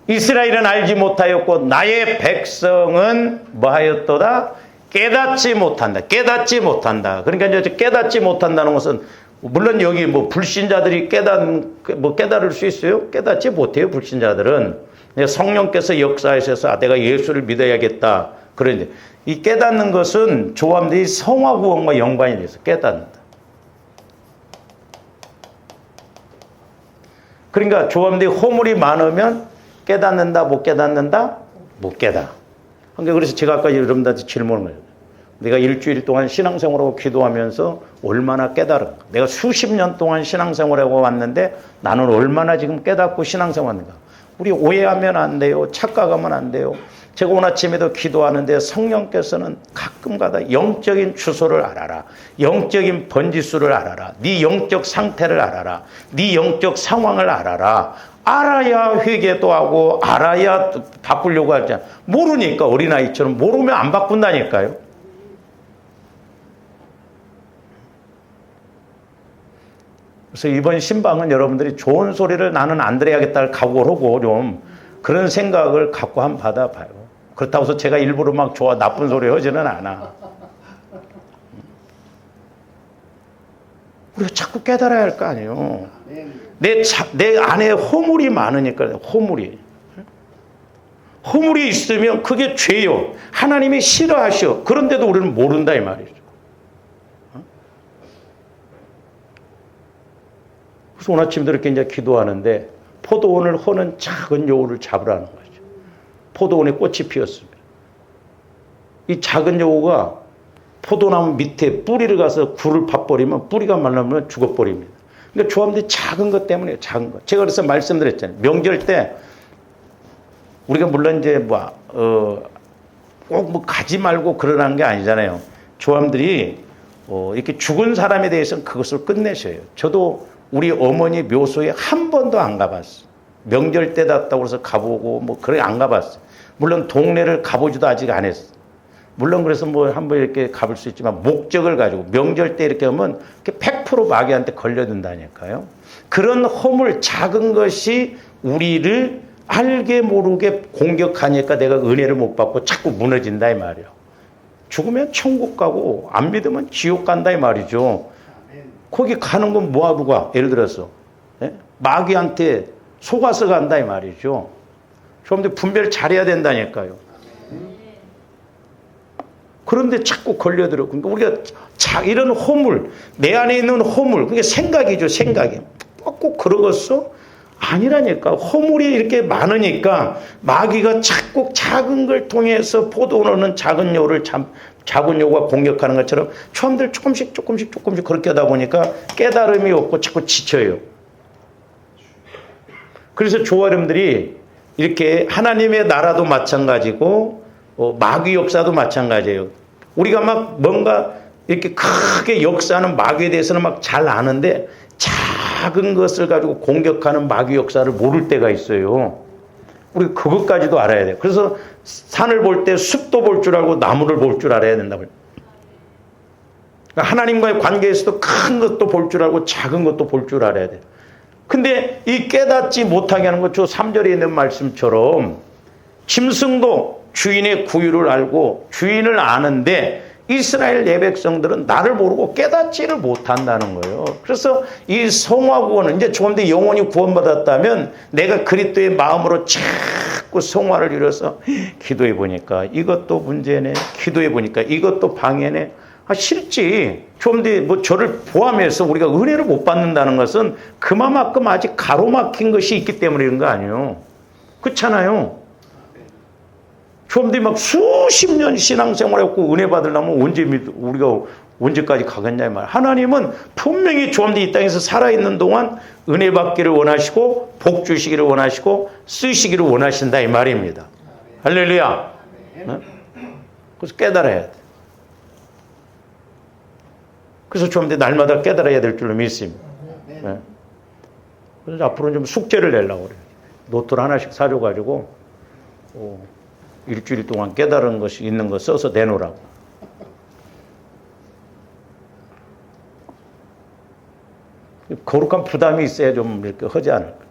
이스라엘은 알지 못하였고 나의 백성은 뭐하였도다? 깨닫지 못한다. 깨닫지 못한다. 그러니까 이제 깨닫지 못한다는 것은 물론 여기 뭐 불신자들이 깨달을 수 있어요? 깨닫지 못해요. 불신자들은 성령께서 역사하셔서 내가 예수를 믿어야겠다. 그런데 이 깨닫는 것은 조함들이 성화 구원과 연관이 돼서 깨닫는다. 그러니까 조함들이 허물이 많으면 깨닫는다, 못 깨닫는다? 못 깨닫아. 그래서 제가 아까 여러분들한테 질문을 해요. 내가 일주일 동안 신앙생활하고 기도하면서 얼마나 깨달은가? 내가 수십 년 동안 신앙생활하고 왔는데 나는 얼마나 지금 깨닫고 신앙생활하는가? 우리 오해하면 안 돼요. 착각하면 안 돼요. 제가 오늘 아침에도 기도하는데 성령께서는 가끔가다 영적인 주소를 알아라. 영적인 번지수를 알아라. 네 영적 상태를 알아라. 네 영적 상황을 알아라. 알아야 회개도 하고 알아야 바꾸려고 하잖아. 모르니까 어린아이처럼 모르면 안 바꾼다니까요. 그래서 이번 신방은 여러분들이 좋은 소리를 나는 안 들어야겠다를 각오를 하고 좀 그런 생각을 갖고 한번 받아봐요. 그렇다고 해서 제가 일부러 막 나쁜 소리 하지는 않아. 우리가 자꾸 깨달아야 할 거 아니에요. 내 안에 허물이 많으니까, 허물이 있으면 그게 죄요. 하나님이 싫어하셔. 그런데도 우리는 모른다 이 말이죠. 그래서 오늘 아침도 이렇게 이제 기도하는데 포도원을 허는 작은 여우를 잡으라는 거죠. 포도원에 꽃이 피었습니다. 이 작은 여우가 포도나무 밑에 뿌리를 가서 굴을 파버리면 뿌리가 말라면 죽어버립니다. 그러니까 조합들이 작은 것 때문에 작은 것. 제가 그래서 말씀드렸잖아요. 명절 때 우리가 물론 이제 꼭 가지 말고 그러라는 게 아니잖아요. 조합들이 이렇게 죽은 사람에 대해서는 그것을 끝내셔요. 저도 우리 어머니 묘소에 한 번도 안 가봤어요. 명절 때 났다고 해서 가보고 그래 안 가봤어요. 물론 동네를 가보지도 아직 안 했어요. 물론 그래서 한번 이렇게 가볼 수 있지만 목적을 가지고 명절 때 이렇게 하면 100% 마귀한테 걸려든다니까요. 그런 허물 작은 것이 우리를 알게 모르게 공격하니까 내가 은혜를 못 받고 자꾸 무너진다 이 말이에요. 죽으면 천국 가고 안 믿으면 지옥 간다 이 말이죠. 거기 가는 건 뭐하러 가? 예를 들어서 마귀한테 속아서 간다 이 말이죠. 좀 분별 잘해야 된다니까요. 그런데 자꾸 걸려들어. 그러니까 우리가 이런 허물, 내 안에 있는 허물, 그게 생각이죠, 생각이. 꼭 그러겠어? 아니라니까. 허물이 이렇게 많으니까 마귀가 자꾸 작은 걸 통해서 포도는 작은 요가 공격하는 것처럼 처음들 조금씩 그렇게 하다 보니까 깨달음이 없고 자꾸 지쳐요. 그래서 조화 여러분들이 이렇게 하나님의 나라도 마찬가지고 마귀 역사도 마찬가지예요. 우리가 막 뭔가 이렇게 크게 역사하는 마귀에 대해서는 막 잘 아는데 작은 것을 가지고 공격하는 마귀 역사를 모를 때가 있어요. 우리 그것까지도 알아야 돼요. 그래서 산을 볼 때 숲도 볼 줄 알고 나무를 볼 줄 알아야 된다고요. 그러니까 하나님과의 관계에서도 큰 것도 볼 줄 알고 작은 것도 볼 줄 알아야 돼요. 근데 이 깨닫지 못하게 하는 것, 저 3절에 있는 말씀처럼 짐승도 주인의 구유를 알고 주인을 아는데 이스라엘 예백성들은 나를 모르고 깨닫지를 못한다는 거예요. 그래서 이 성화구원은 이제 조금 더 영혼이 구원받았다면 내가 그리스도의 마음으로 자꾸 성화를 이뤄서 기도해 보니까 이것도 문제네, 기도해 보니까 이것도 방해네. 싫지. 좀 더 뭐 저를 포함해서 우리가 은혜를 못 받는다는 것은 그만큼 아직 가로막힌 것이 있기 때문에 이런 거 아니에요. 그렇잖아요. 좀 더 막 수십 년 신앙생활했고 은혜 받으려면 우리가 언제까지 가겠냐 이 말. 하나님은 분명히 좀 더 이 땅에서 살아있는 동안 은혜 받기를 원하시고 복 주시기를 원하시고 쓰시기를 원하신다 이 말입니다. 할렐루야. 네? 그래서 깨달아야 돼. 그래서 좀 더 날마다 깨달아야 될 줄로 믿습니다. 네. 그래서 앞으로는 좀 숙제를 내려고 그래요. 노트를 하나씩 사줘가지고 일주일 동안 깨달은 것이 있는 거 써서 내놓으라고. 거룩한 부담이 있어야 좀 이렇게 하지 않을까.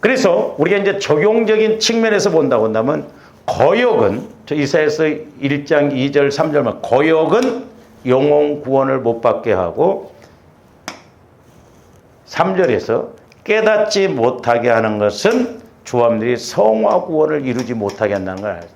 그래서 우리가 이제 적용적인 측면에서 본다고 한다면 거역은 저 이사야서 1장 2절 3절만 거역은 영혼 구원을 못 받게 하고 3절에서 깨닫지 못하게 하는 것은 조함들이 성화 구원을 이루지 못하게 한다는 걸 알죠.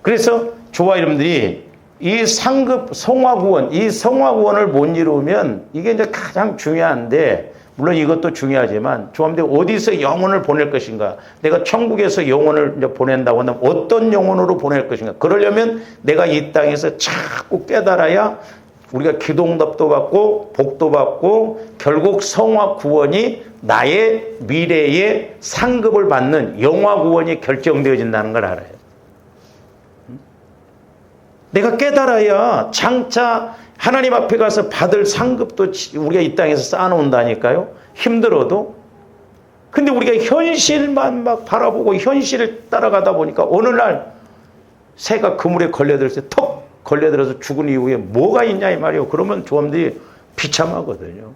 그래서 조화 여러분들이 이 상급 성화 구원, 이 성화 구원을 못 이루면 이게 이제 가장 중요한데, 물론 이것도 중요하지만 조함들이 어디서 영혼을 보낼 것인가? 내가 천국에서 영혼을 이제 보낸다고 하면 어떤 영혼으로 보낼 것인가? 그러려면 내가 이 땅에서 자꾸 깨달아야 우리가 기도응답도 받고 복도 받고 결국 성화 구원이 나의 미래의 상급을 받는 영화 구원이 결정되어진다는 걸 알아요. 내가 깨달아야 장차 하나님 앞에 가서 받을 상급도 우리가 이 땅에서 쌓아놓는다니까요. 힘들어도. 근데 우리가 현실만 막 바라보고 현실을 따라가다 보니까 어느 날 새가 그물에 걸려들어서 턱 걸려들어서 죽은 이후에 뭐가 있냐 이 말이에요. 그러면 조함들이 비참하거든요.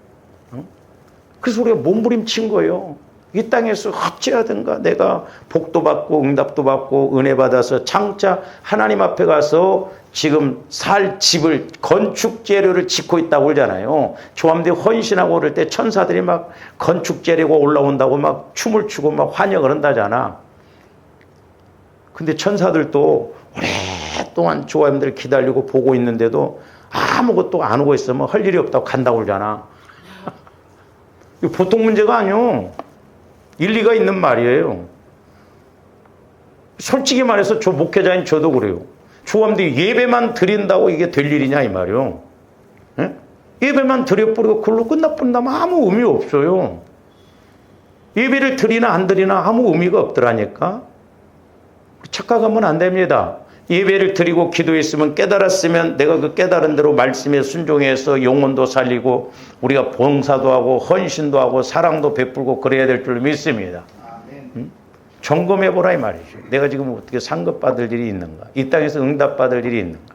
그래서 우리가 몸부림친 거예요. 이 땅에서 어찌하든가 내가 복도 받고 응답도 받고 은혜 받아서 장차 하나님 앞에 가서 지금 살 집을 건축 재료를 짓고 있다고 그러잖아요. 조함들이 헌신하고 그럴 때 천사들이 막 건축 재료가 올라온다고 막 춤을 추고 막 환영을 한다잖아. 근데 천사들도 오랫동안 조함들 기다리고 보고 있는데도 아무것도 안 오고 있으면 할 일이 없다고 간다고 그러잖아. 이거 보통 문제가 아니요. 일리가 있는 말이에요. 솔직히 말해서 저 목회자인 저도 그래요. 조함들이 예배만 드린다고 이게 될 일이냐 이 말이요. 예? 예배만 드려버리고 그걸로 끝나버린다면 아무 의미 없어요. 예배를 드리나 안 드리나 아무 의미가 없더라니까. 착각하면 안 됩니다. 예배를 드리고 기도했으면 깨달았으면 내가 그 깨달은 대로 말씀에 순종해서 영혼도 살리고 우리가 봉사도 하고 헌신도 하고 사랑도 베풀고 그래야 될 줄 믿습니다. 점검해보라 이 말이죠. 내가 지금 어떻게 상급받을 일이 있는가? 이 땅에서 응답받을 일이 있는가?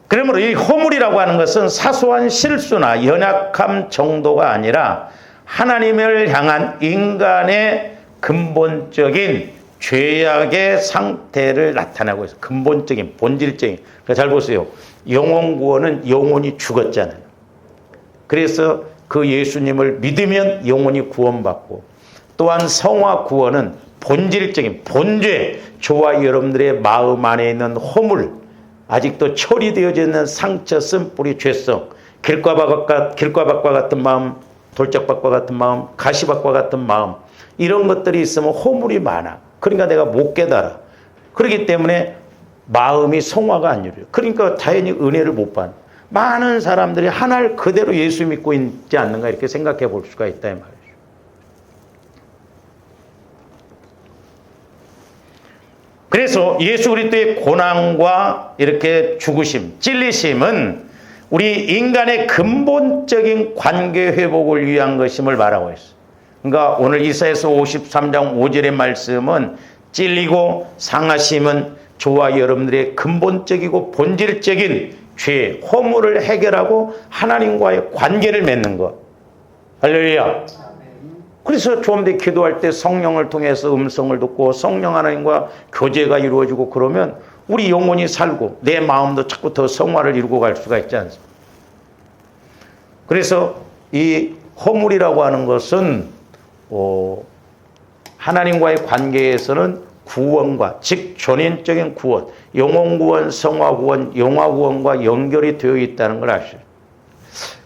그러므로 이 허물이라고 하는 것은 사소한 실수나 연약함 정도가 아니라 하나님을 향한 인간의 근본적인 죄악의 상태를 나타내고 있어요. 근본적인, 본질적인. 잘 보세요. 영혼 구원은 영혼이 죽었잖아요. 그래서 그 예수님을 믿으면 영혼이 구원받고 또한 성화 구원은 본질적인 본죄, 저와 여러분들의 마음 안에 있는 허물, 아직도 처리되어져 있는 상처, 쓴뿌리, 죄성, 길과밭과 같은 마음, 돌짝밭과 같은 마음, 가시밭과 같은 마음, 이런 것들이 있으면 허물이 많아. 그러니까 내가 못 깨달아. 그렇기 때문에 마음이 성화가 안 이루어요. 그러니까 자연히 은혜를 못 받는. 많은 사람들이 하나를 그대로 예수 믿고 있지 않는가 이렇게 생각해 볼 수가 있다 이 말이죠. 그래서 예수 그리스도의 고난과 이렇게 죽으심, 찔리심은 우리 인간의 근본적인 관계 회복을 위한 것임을 말하고 있어요. 그러니까 오늘 이사야서 53장 5절의 말씀은 찔리고 상하심은 저와 여러분들의 근본적이고 본질적인 죄, 허물을 해결하고 하나님과의 관계를 맺는 것. 할렐루야. 그래서 좀 더 기도할 때 성령을 통해서 음성을 듣고 성령 하나님과 교제가 이루어지고 그러면 우리 영혼이 살고 내 마음도 자꾸 더 성화를 이루고 갈 수가 있지 않습니까? 그래서 이 허물이라고 하는 것은 하나님과의 관계에서는 구원과 즉 전인적인 구원, 영혼 구원, 성화 구원, 영화 구원과 연결이 되어 있다는 걸 아시죠.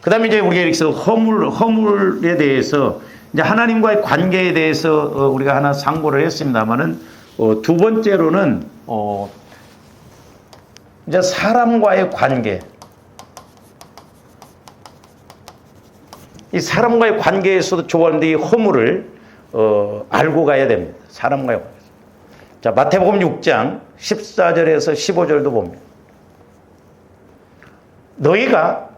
그 다음에 이제 우리가 여기서 허물에 대해서 이제 하나님과의 관계에 대해서 우리가 하나 상고를 했습니다만은 두 번째로는 이제 사람과의 관계. 이 사람과의 관계에서도 좋아하는데 이 허물을 알고 가야 됩니다. 사람과의 관계. 자, 마태복음 6장 14절에서 15절도 봅니다. 너희가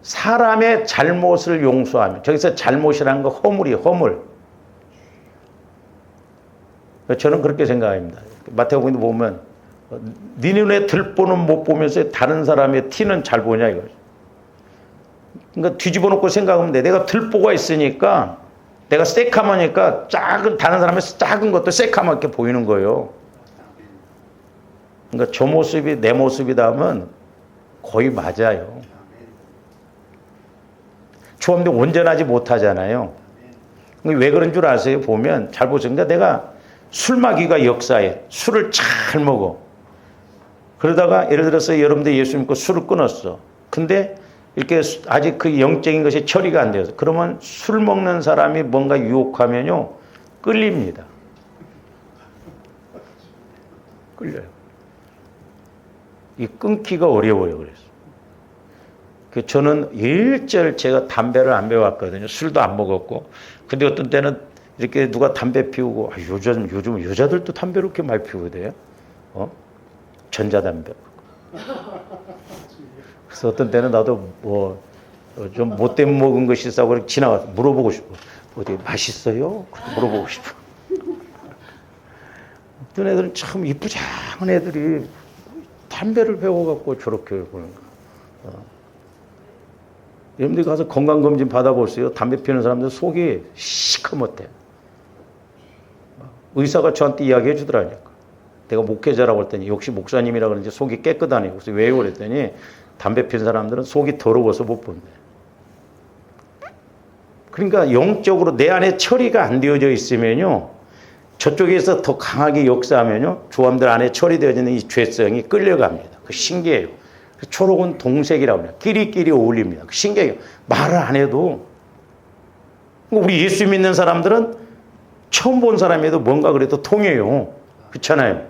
사람의 잘못을 용서하며, 저기서 잘못이라는 거 허물이에요. 허물. 저는 그렇게 생각합니다. 마태복음도 보면 네 눈에 들보는 못 보면서 다른 사람의 티는 잘 보냐 이거죠. 그러니까 뒤집어 놓고 생각하면 돼. 내가 들보가 있으니까 내가 새카마니까 다른 사람의 작은 것도 새카맣게 보이는 거예요. 그러니까 저 모습이 내 모습이다 하면 거의 맞아요. 추함도 온전하지 못하잖아요. 왜 그런 줄 아세요? 보면 잘 보세요. 그러니까 내가 술 마귀가 역사해. 술을 잘 먹어. 그러다가 예를 들어서 여러분들 예수 믿고 술을 끊었어. 근데 이렇게 아직 그 영적인 것이 처리가 안 돼서 그러면 술 먹는 사람이 뭔가 유혹하면요 끌립니다. 끌려요. 이 끊기가 어려워요. 그래서 저는 일절 제가 담배를 안 배워왔거든요. 술도 안 먹었고. 근데 어떤 때는 이렇게 누가 담배 피우고 요즘 여자들도 담배를 이렇게 많이 피우대요. 전자담배. 그래서 어떤 때는 나도 좀 못된 먹은 것이 있다고 지나가서 물어보고 싶어. 어디 맛있어요? 물어보고 싶어. 어떤 애들은 참 이쁘장한 애들이 담배를 배워갖고 저렇게 보는 거. 여러분들 가서 건강검진 받아보세요. 담배 피우는 사람들 속이 시커멓대. 의사가 저한테 이야기해 주더라니까. 내가 목회자라고 했더니 역시 목사님이라 그런지 속이 깨끗하네. 그래서 왜요? 그랬더니 담배 피우는 사람들은 속이 더러워서 못 본대. 그러니까 영적으로 내 안에 처리가 안 되어져 있으면요. 저쪽에서 더 강하게 역사하면요. 조함들 안에 처리되어지는 이 죄성이 끌려갑니다. 그 신기해요. 초록은 동색이라고 해요. 끼리끼리 어울립니다. 그 신기해요. 말을 안 해도. 우리 예수 믿는 사람들은 처음 본 사람에도 뭔가 그래도 통해요. 그렇잖아요.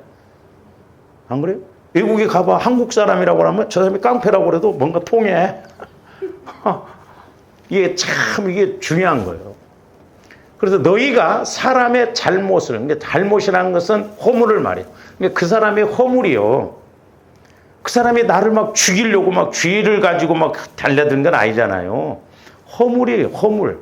안 그래요? 외국에 가봐 한국 사람이라고 하면 저 사람이 깡패라고 그래도 뭔가 통해. 이게 중요한 거예요. 그래서 너희가 사람의 잘못을, 그러니까 잘못이라는 것은 허물을 말해요. 그러니까 그 사람의 허물이요. 그 사람이 나를 막 죽이려고 막 죄를 가지고 막 달려든 건 아니잖아요. 허물이에요, 허물.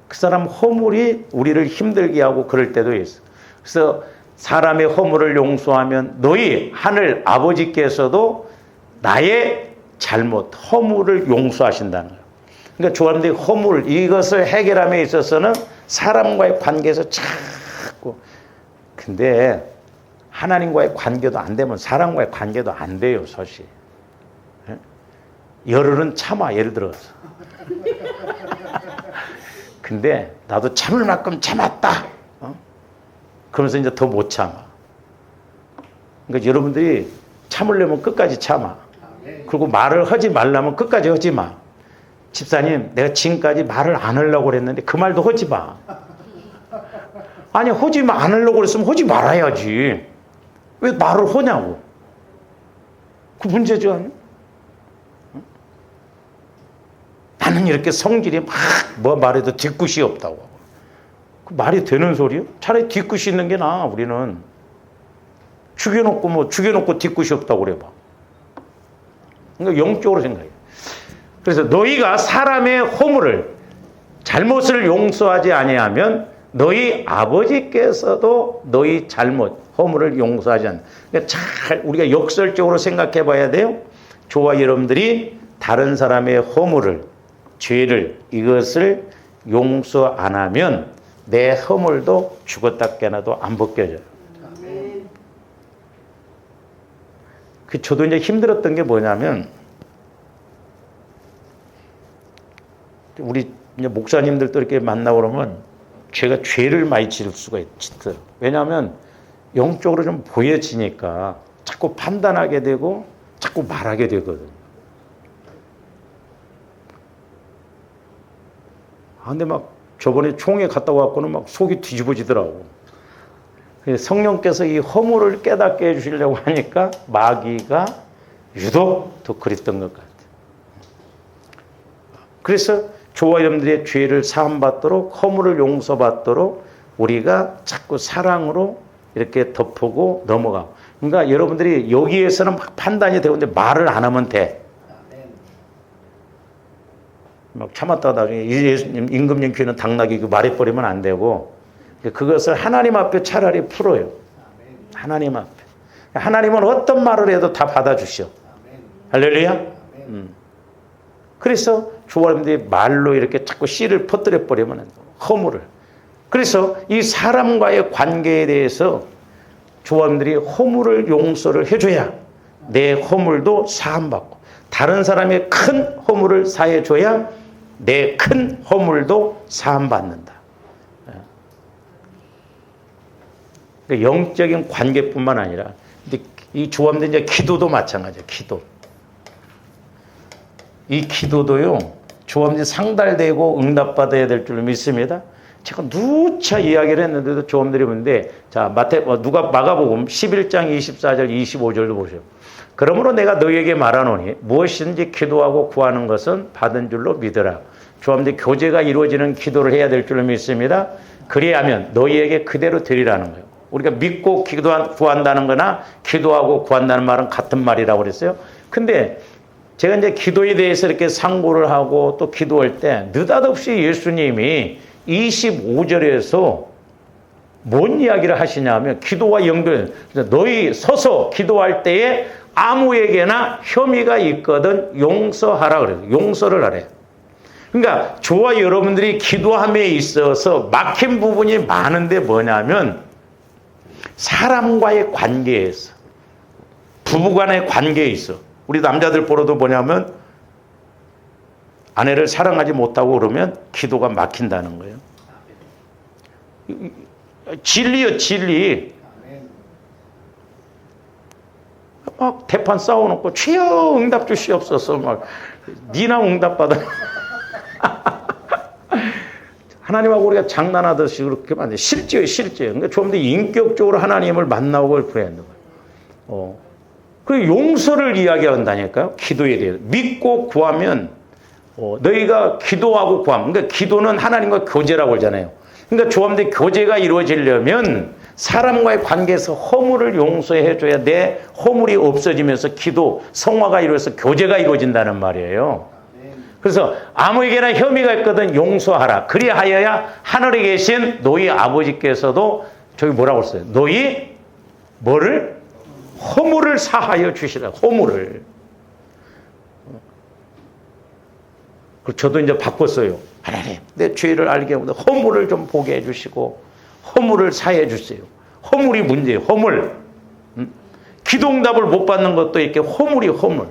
그 사람 허물이 우리를 힘들게 하고 그럴 때도 있어. 그래서 사람의 허물을 용서하면 너희 하늘 아버지께서도 나의 잘못, 허물을 용서하신다는 거예요. 그러니까 조합들이 허물, 이것을 해결함에 있어서는 사람과의 관계에서 자꾸. 근데 하나님과의 관계도 안 되면 사람과의 관계도 안 돼요, 사실. 열흘은 참아, 예를 들어서. 근데 나도 참을 만큼 참았다. 그러면서 이제 더 못 참아. 그러니까 여러분들이 참으려면 끝까지 참아. 그리고 말을 하지 말라면 끝까지 하지 마. 집사님, 내가 지금까지 말을 안 하려고 그랬는데 그 말도 하지 마. 아니, 하지 마. 안 하려고 그랬으면 하지 말아야지. 왜 말을 하냐고. 그 문제죠. 나는 이렇게 성질이 막 뭐 말해도 뒤끝이 없다고. 그 말이 되는 소리요? 차라리 뒤끝이 있는 게 나아, 우리는. 죽여놓고 뒤끝이 없다고 그래봐. 그러니까 영적으로 생각해. 그래서 너희가 사람의 허물을, 잘못을 용서하지 아니하면 너희 아버지께서도 너희 잘못, 허물을 용서하지 않는다. 그러니까 잘 우리가 역설적으로 생각해 봐야 돼요. 저와 여러분들이 다른 사람의 허물을, 죄를, 이것을 용서 안 하면 내 허물도 죽었다 깨나도 안 벗겨져요. 저도 이제 힘들었던 게 뭐냐면, 우리 이제 목사님들도 이렇게 만나고 그러면 제가 죄를 많이 지을 수가 있어요. 왜냐하면 영적으로 좀 보여지니까 자꾸 판단하게 되고 자꾸 말하게 되거든요. 근데 막 저번에 총회 갔다 와갖고는 막 속이 뒤집어지더라고. 성령께서 이 허물을 깨닫게 해주시려고 하니까 마귀가 유독 더 그랬던 것 같아요. 그래서 저와 여러분들의 죄를 사함받도록, 허물을 용서받도록 우리가 자꾸 사랑으로 이렇게 덮고 넘어가고. 그러니까 여러분들이 여기에서는 막 판단이 되는데 말을 안 하면 돼. 막 참았다가 나중에 임금님 귀에는 당나귀 말해버리면 안 되고, 그것을 하나님 앞에 차라리 풀어요. 하나님 앞에. 하나님은 어떤 말을 해도 다 받아주셔. 할렐루야. 그래서 조화님들이 말로 이렇게 자꾸 씨를 퍼뜨려 버리면 안 돼. 허물을. 그래서 이 사람과의 관계에 대해서 조화님들이 허물을 용서를 해줘야 내 허물도 사함받고, 다른 사람의 큰 허물을 사해줘야 내 큰 허물도 사함받는다. 그러니까 영적인 관계뿐만 아니라 이 조함된 이제 기도도 마찬가지예요. 기도. 이 기도도요, 조함된 상달되고 응답받아야 될 줄 믿습니다. 제가 누차 이야기를 했는데도 조함들이 보는데, 자, 마가복음 11장 24절 25절도 보세요. 그러므로 내가 너희에게 말하노니 무엇이든지 기도하고 구하는 것은 받은 줄로 믿으라. 조함들 교제가 이루어지는 기도를 해야 될 줄로 믿습니다. 그리하면 너희에게 그대로 되리라는 거예요. 우리가 믿고 구한다는 거나 기도하고 구한다는 말은 같은 말이라고 그랬어요. 근데 제가 이제 기도에 대해서 이렇게 상고를 하고 또 기도할 때 느닷없이 예수님이 25절에서 뭔 이야기를 하시냐면, 기도와 연결, 너희 서서 기도할 때에 아무에게나 혐의가 있거든 용서하라 그래요. 용서를 하래. 그러니까 저와 여러분들이 기도함에 있어서 막힌 부분이 많은데 뭐냐면, 사람과의 관계에서, 부부간의 관계에 있어. 우리 남자들 보러도 뭐냐면, 아내를 사랑하지 못하고 그러면 기도가 막힌다는 거예요. 진리요, 진리. 막 대판 싸워놓고 주여 응답 주시옵소서, 막 니나 응답 받아. 하나님하고 우리가 장난하듯이 그렇게 만든 실제예요, 실제. 그러니까 좀 더 인격적으로 하나님을 만나고 그래야 하는 거예요. 그 용서를 이야기한다니까요. 기도에 대해서 믿고 구하면, 너희가 기도하고 구하면, 그러니까 기도는 하나님과 교제라고 하잖아요. 그러니까 조함대 교제가 이루어지려면 사람과의 관계에서 허물을 용서해 줘야 내 허물이 없어지면서 기도, 성화가 이루어져서 교제가 이루어진다는 말이에요. 그래서 아무에게나 혐의가 있거든 용서하라. 그리하여야 하늘에 계신 너희 아버지께서도, 저기 뭐라고 했어요? 너희 뭐를? 허물을 사하여 주시라. 허물을. 저도 이제 바꿨어요. 하나님, 내 죄를 알게 하고 허물을 좀 보게 해주시고 허물을 사해 주세요. 허물이 문제예요. 허물. 기도응답을 못 받는 것도 이렇게 허물이 허물.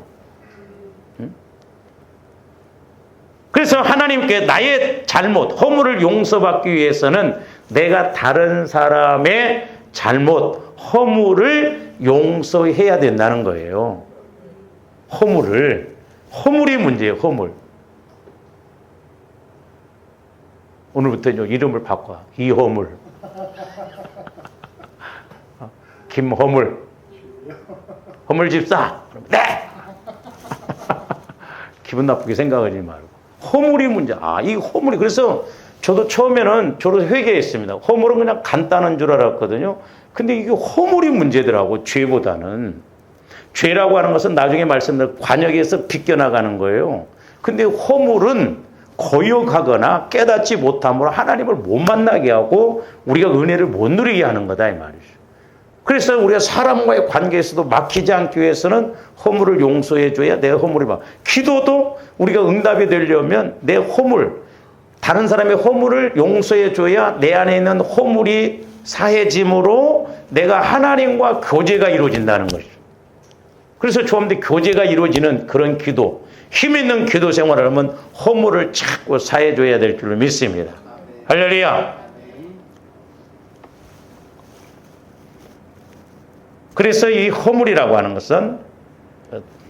그래서 하나님께 나의 잘못, 허물을 용서받기 위해서는 내가 다른 사람의 잘못, 허물을 용서해야 된다는 거예요. 허물이 문제예요. 허물. 오늘부터 이름을 바꿔. 이허물. 김허물. 허물집사. 네. 기분 나쁘게 생각하지 말고. 허물이 문제. 이 허물이. 그래서 저도 처음에는 저도 회개했습니다. 허물은 그냥 간단한 줄 알았거든요. 근데 이게 허물이 문제더라고, 죄보다는. 죄라고 하는 것은 나중에 말씀드린 관역에서 비껴나가는 거예요. 근데 허물은 거역하거나 깨닫지 못함으로 하나님을 못 만나게 하고 우리가 은혜를 못 누리게 하는 거다, 이 말이죠. 그래서 우리가 사람과의 관계에서도 막히지 않기 위해서는 허물을 용서해줘야 내 허물이 막. 기도도 우리가 응답이 되려면 내 허물, 다른 사람의 허물을 용서해줘야 내 안에 있는 허물이 사해짐으로 내가 하나님과 교제가 이루어진다는 것이죠. 그래서 조금더 교제가 이루어지는 그런 기도, 힘 있는 기도 생활을 하면 허물을 자꾸 사해줘야 될 줄로 믿습니다. 할렐루야. 그래서 이 허물이라고 하는 것은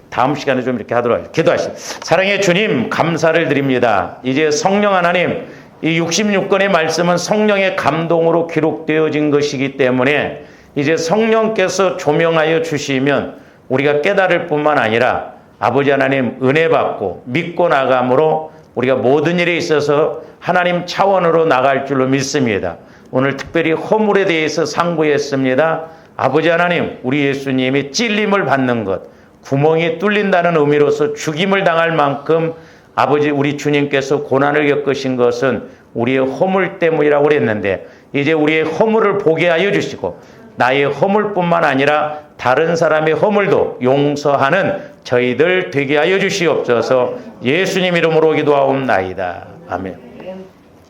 다음 시간에 좀 이렇게 하도록 하겠습니다. 기도하시죠. 사랑의 주님, 감사를 드립니다. 이제 성령 하나님, 이 66권의 말씀은 성령의 감동으로 기록되어진 것이기 때문에 이제 성령께서 조명하여 주시면 우리가 깨달을 뿐만 아니라 아버지 하나님 은혜 받고 믿고 나감으로 우리가 모든 일에 있어서 하나님 차원으로 나갈 줄로 믿습니다. 오늘 특별히 허물에 대해서 상고했습니다. 아버지 하나님, 우리 예수님이 찔림을 받는 것, 구멍이 뚫린다는 의미로서 죽임을 당할 만큼 아버지 우리 주님께서 고난을 겪으신 것은 우리의 허물 때문이라고 그랬는데 이제 우리의 허물을 보게 하여 주시고 나의 허물뿐만 아니라 다른 사람의 허물도 용서하는 저희들 되게 하여 주시옵소서. 예수님 이름으로 기도하옵나이다. 아멘.